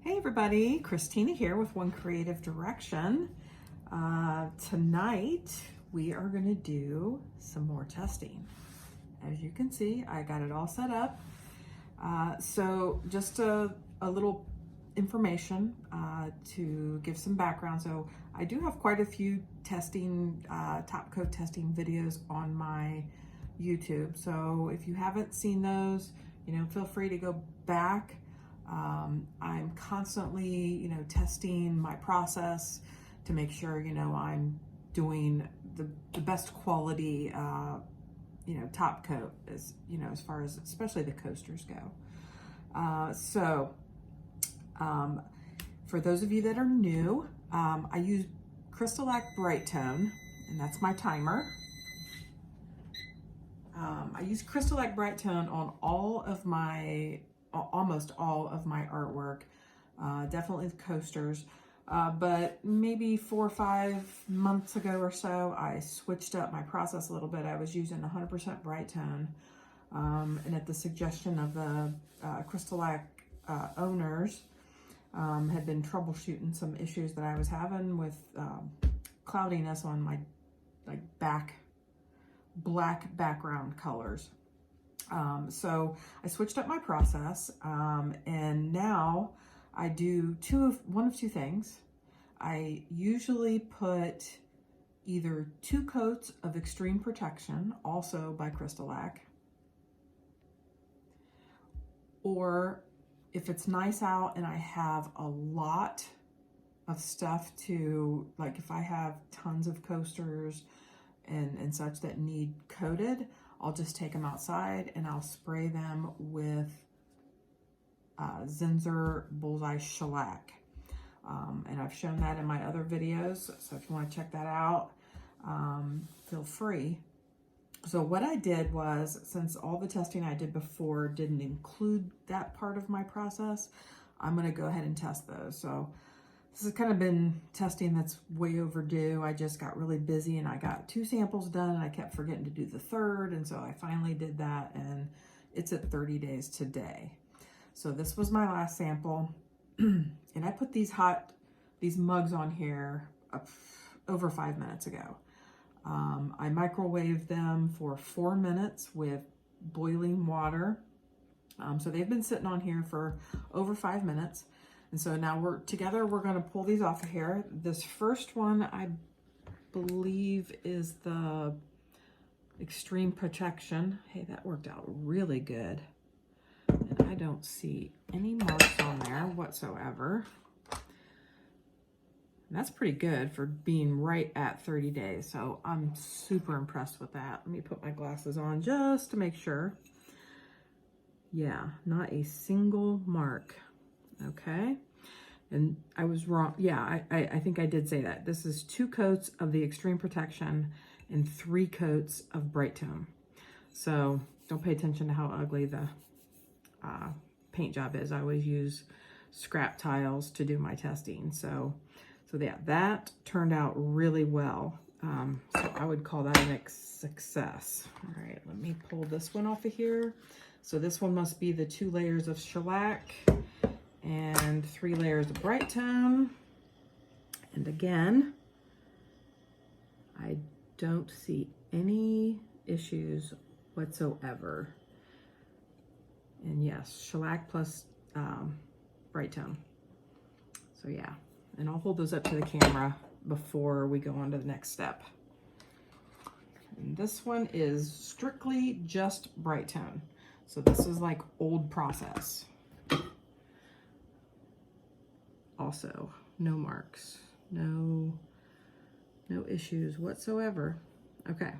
Hey everybody, Christina here with One Creative Direction. Tonight we are going to do some more testing. As you can see, I got it all set up. So just a little information to give some background. So I do have quite a few testing, top coat testing videos on my YouTube. So if you haven't seen those, feel free to go back. I'm constantly, testing my process to make sure, I'm doing the best quality, top coat as far as especially the coasters go. For those of you that are new, I use Shellac Brite Tone, and that's my timer. I use Shellac Brite Tone on almost all of my artwork, definitely the coasters, but maybe 4 or 5 months ago or so, I switched up my process a little bit. I was using 100% Brite Tone, and at the suggestion of the Shellac owners, had been troubleshooting some issues that I was having with cloudiness on my black background colors. So I switched up my process, and now I do one of two things. I usually put either 2 coats of Extreme Protection, also by Shellac, or if it's nice out and I have a lot of stuff to, like if I have tons of coasters and such that need coated, I'll just take them outside and I'll spray them with Zinsser Bullseye Shellac. And I've shown that in my other videos, so if you want to check that out, feel free. So what I did was, since all the testing I did before didn't include that part of my process, I'm going to go ahead and test those. So this has kind of been testing that's way overdue. I just got really busy and I got 2 samples done and I kept forgetting to do the 3rd. And so I finally did that, and it's at 30 days today. So this was my last sample. And I put these mugs on here over 5 minutes ago. I microwaved them for 4 minutes with boiling water. So they've been sitting on here for over 5 minutes. And so now we're going to pull these off of here. This first one, I believe, is the Extreme Protection. Hey, that worked out really good. And I don't see any marks on there whatsoever. And that's pretty good for being right at 30 days. So I'm super impressed with that. Let me put my glasses on just to make sure. Yeah, not a single mark. Okay, and I was wrong. Yeah, I think I did say that. This is 2 coats of the Extreme Protection and 3 coats of Brite Tone. So don't pay attention to how ugly the paint job is. I always use scrap tiles to do my testing. So yeah, that turned out really well. So I would call that a success. All right, let me pull this one off of here. So this one must be the 2 layers of shellac and 3 layers of Brite Tone. And again, I don't see any issues whatsoever. And yes, shellac plus Brite Tone. So yeah, and I'll hold those up to the camera before we go on to the next step. And this one is strictly just Brite Tone. So this is like old process. Also, no marks, no issues whatsoever. Okay,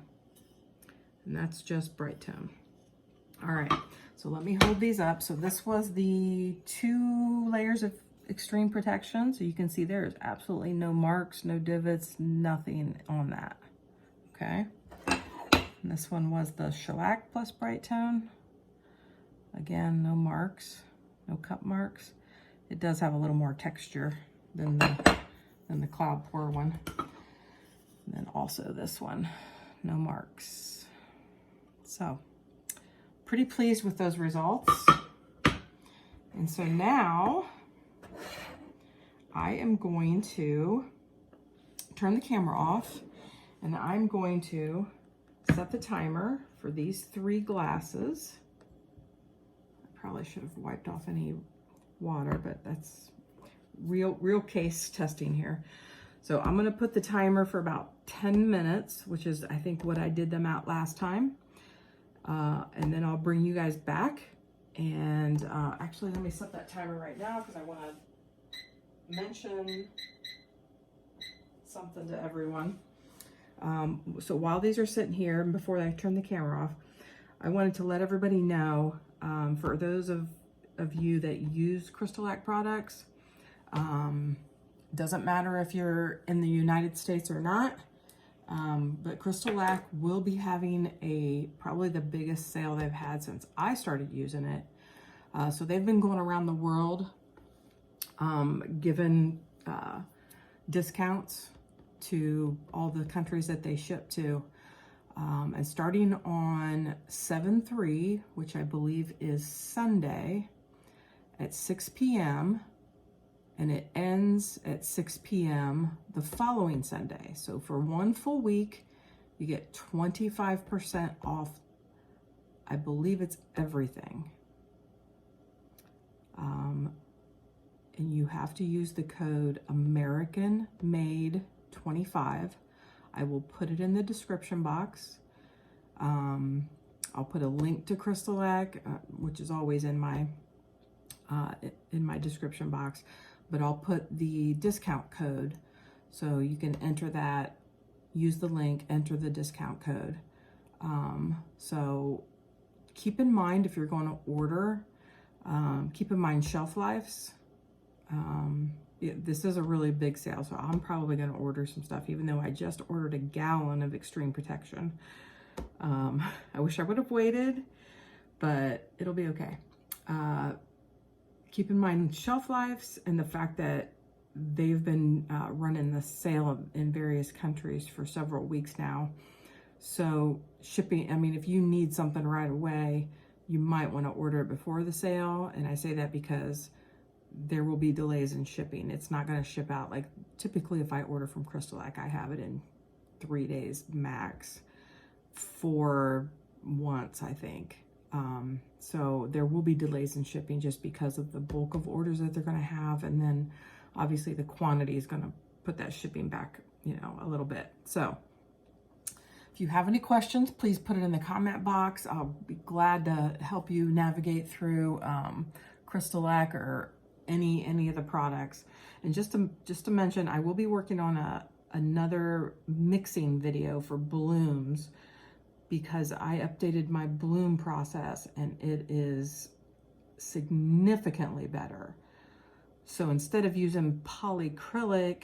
and that's just Brite Tone. All right, so let me hold these up. So this was the 2 layers of Extreme Protection. So you can see there's absolutely no marks, no divots, nothing on that. Okay, and this one was the Shellac plus Brite Tone. Again, no marks, no cut marks. It does have a little more texture than the Cloud Pour one. And then also this one, no marks. So pretty pleased with those results. And so now I am going to turn the camera off, and I'm going to set the timer for these 3 glasses. I probably should have wiped off any water, but that's real case testing here. So I'm going to put the timer for about 10 minutes, which is I think what I did them out last time. And then I'll bring you guys back. And actually, let me set that timer right now because I want to mention something to everyone. So while these are sitting here, and before I turn the camera off, I wanted to let everybody know, for those of you that use Shellac products, doesn't matter if you're in the United States or not, but Shellac will be having probably the biggest sale they've had since I started using it. So they've been going around the world, giving discounts to all the countries that they ship to. And starting on 7/3, which I believe is Sunday at 6 p.m., and it ends at 6 p.m. the following Sunday. So for 1 full week, you get 25% off. I believe it's everything. And you have to use the code AmericanMade25. I will put it in the description box. I'll put a link to Shellac, which is always in my description box, but I'll put the discount code so you can enter that, use the link, enter the discount code. So keep in mind, if you're going to order, keep in mind shelf lives. This is a really big sale, so I'm probably going to order some stuff, even though I just ordered a gallon of extreme protection. I wish I would have waited, but it'll be okay. Keep in mind shelf lives and the fact that they've been running the sale in various countries for several weeks now. So shipping, I mean, if you need something right away, you might want to order it before the sale. And I say that because there will be delays in shipping. It's not going to ship out. Like typically if I order from Shellac, I have it in 3 days max, for once, I think. So there will be delays in shipping just because of the bulk of orders that they're going to have. And then obviously the quantity is going to put that shipping back, you know, a little bit. So if you have any questions, please put it in the comment box. I'll be glad to help you navigate through Shellac or any of the products. And just to mention, I will be working on another mixing video for blooms, because I updated my bloom process and it is significantly better. So instead of using polyacrylic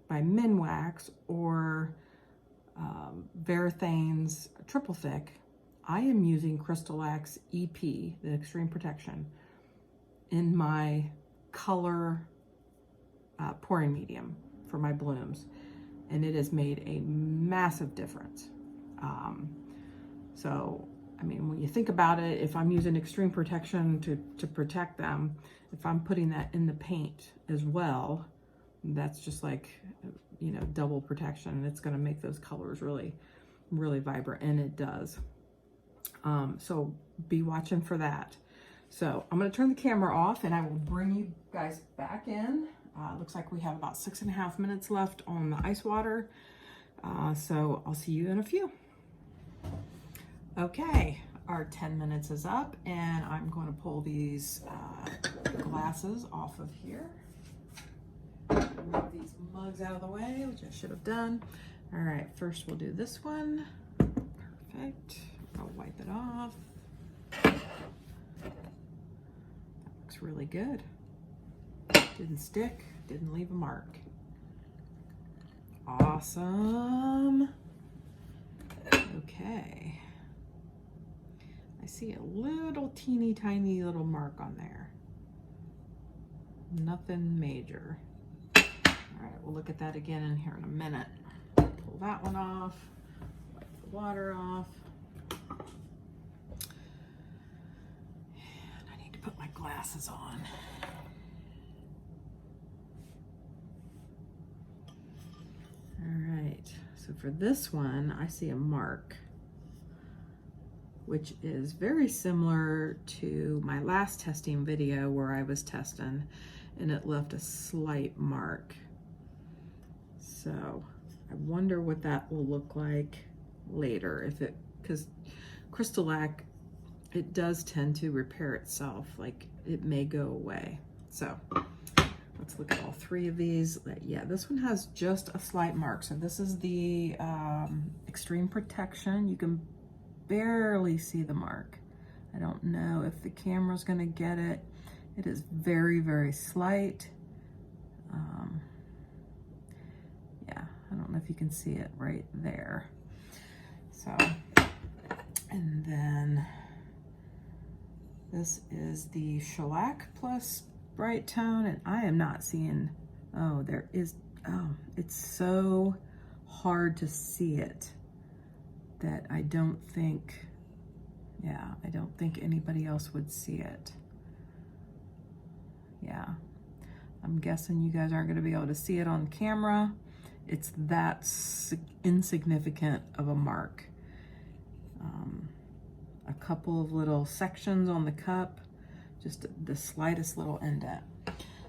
by Minwax or Varathane's triple thick, I am using Shellac's EP, the Extreme Protection, in my color pouring medium for my blooms, and it has made a massive difference. So, I mean, when you think about it, if I'm using Extreme Protection to protect them, if I'm putting that in the paint as well, that's just like, you know, double protection, and it's going to make those colors really, really vibrant, and it does. So be watching for that. So I'm going to turn the camera off, and I will bring you guys back in. Looks like we have about 6.5 minutes left on the ice water. So I'll see you in a few. Okay, our 10 minutes is up, and I'm going to pull these glasses off of here. Move these mugs out of the way, which I should have done. All right, first we'll do this one. Perfect. I'll wipe it off. That looks really good. Didn't stick, didn't leave a mark. Awesome. Okay. I see a little teeny tiny little mark on there. Nothing major. All right, we'll look at that again in here in a minute. Pull that one off, wipe the water off. And I need to put my glasses on. So for this one, I see a mark, which is very similar to my last testing video where I was testing, and it left a slight mark. So I wonder what that will look like later, because Shellac, it does tend to repair itself, like it may go away. So let's look at all three of these. Yeah, this one has just a slight mark. So this is the Extreme Protection. You can barely see the mark. I don't know if the camera's gonna get it. It is very, very slight. Yeah, I don't know if you can see it right there. So, and then this is the Shellac Plus Brite Tone, and I am not seeing, oh, it's so hard to see it that I don't think anybody else would see it. Yeah, I'm guessing you guys aren't going to be able to see it on camera. It's that insignificant of a mark. A couple of little sections on the cup, just the slightest little indent.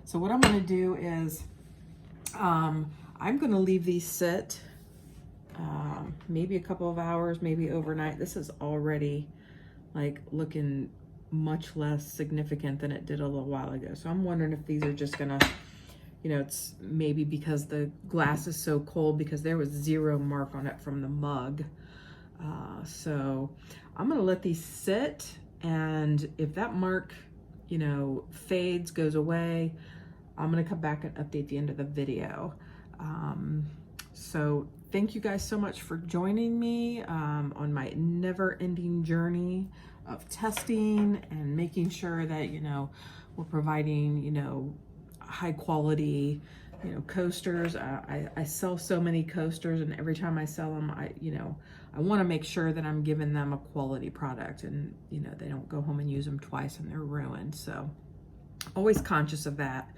So what I'm going to do is I'm going to leave these sit maybe a couple of hours, maybe overnight. This is already like looking much less significant than it did a little while ago. So I'm wondering if these are just gonna, you know, it's maybe because the glass is so cold, because there was zero mark on it from the mug. So I'm gonna let these sit, and if that mark, you know, fades, goes away, I'm gonna come back and update the end of the video. So thank you guys so much for joining me on my never-ending journey of testing and making sure that, you know, we're providing, you know, high quality, you know, coasters. I sell so many coasters, and every time I sell them, I want to make sure that I'm giving them a quality product, and, you know, they don't go home and use them twice and they're ruined. So always conscious of that.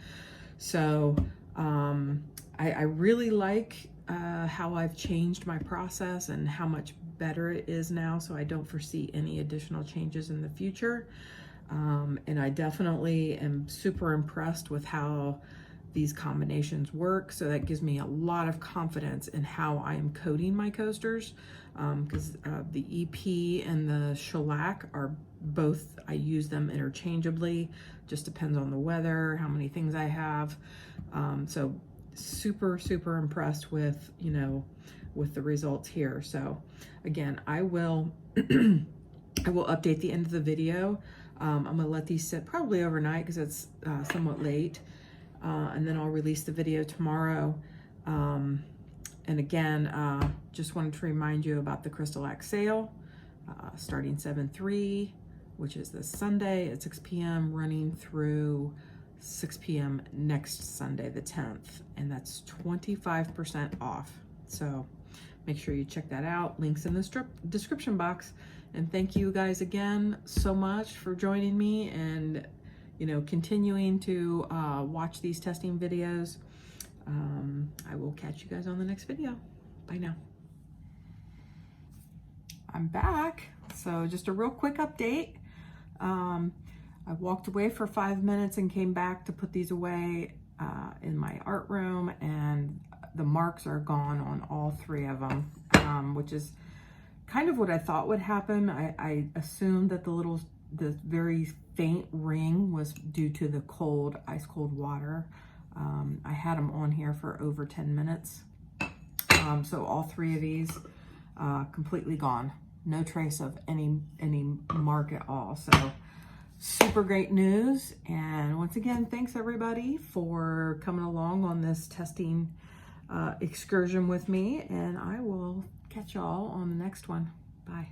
So I really like how I've changed my process and how much better it is now. So I don't foresee any additional changes in the future. And I definitely am super impressed with how these combinations work. So that gives me a lot of confidence in how I am coating my coasters, because the EP and the Shellac are both, I use them interchangeably, just depends on the weather, how many things I have. So super, super impressed with, you know, with the results here. So again, I will update the end of the video. I'm gonna let these sit probably overnight because it's somewhat late. And then I'll release the video tomorrow. And again, just wanted to remind you about the Shellac sale, starting 7/3, which is this Sunday at 6 p.m., running through 6 p.m. next Sunday, the 10th. And that's 25% off. So make sure you check that out. Links in the description box. And thank you guys again so much for joining me and, you know, continuing to watch these testing videos. I will catch you guys on the next video. Bye now. I'm back. So just a real quick update. I walked away for 5 minutes and came back to put these away in my art room, and the marks are gone on all three of them, which is kind of what I thought would happen. I assumed that the very faint ring was due to the cold, ice cold water. I had them on here for over 10 minutes. So all three of these completely gone. No trace of any mark at all. So super great news. And once again, thanks everybody for coming along on this testing excursion with me. And I will catch y'all on the next one. Bye.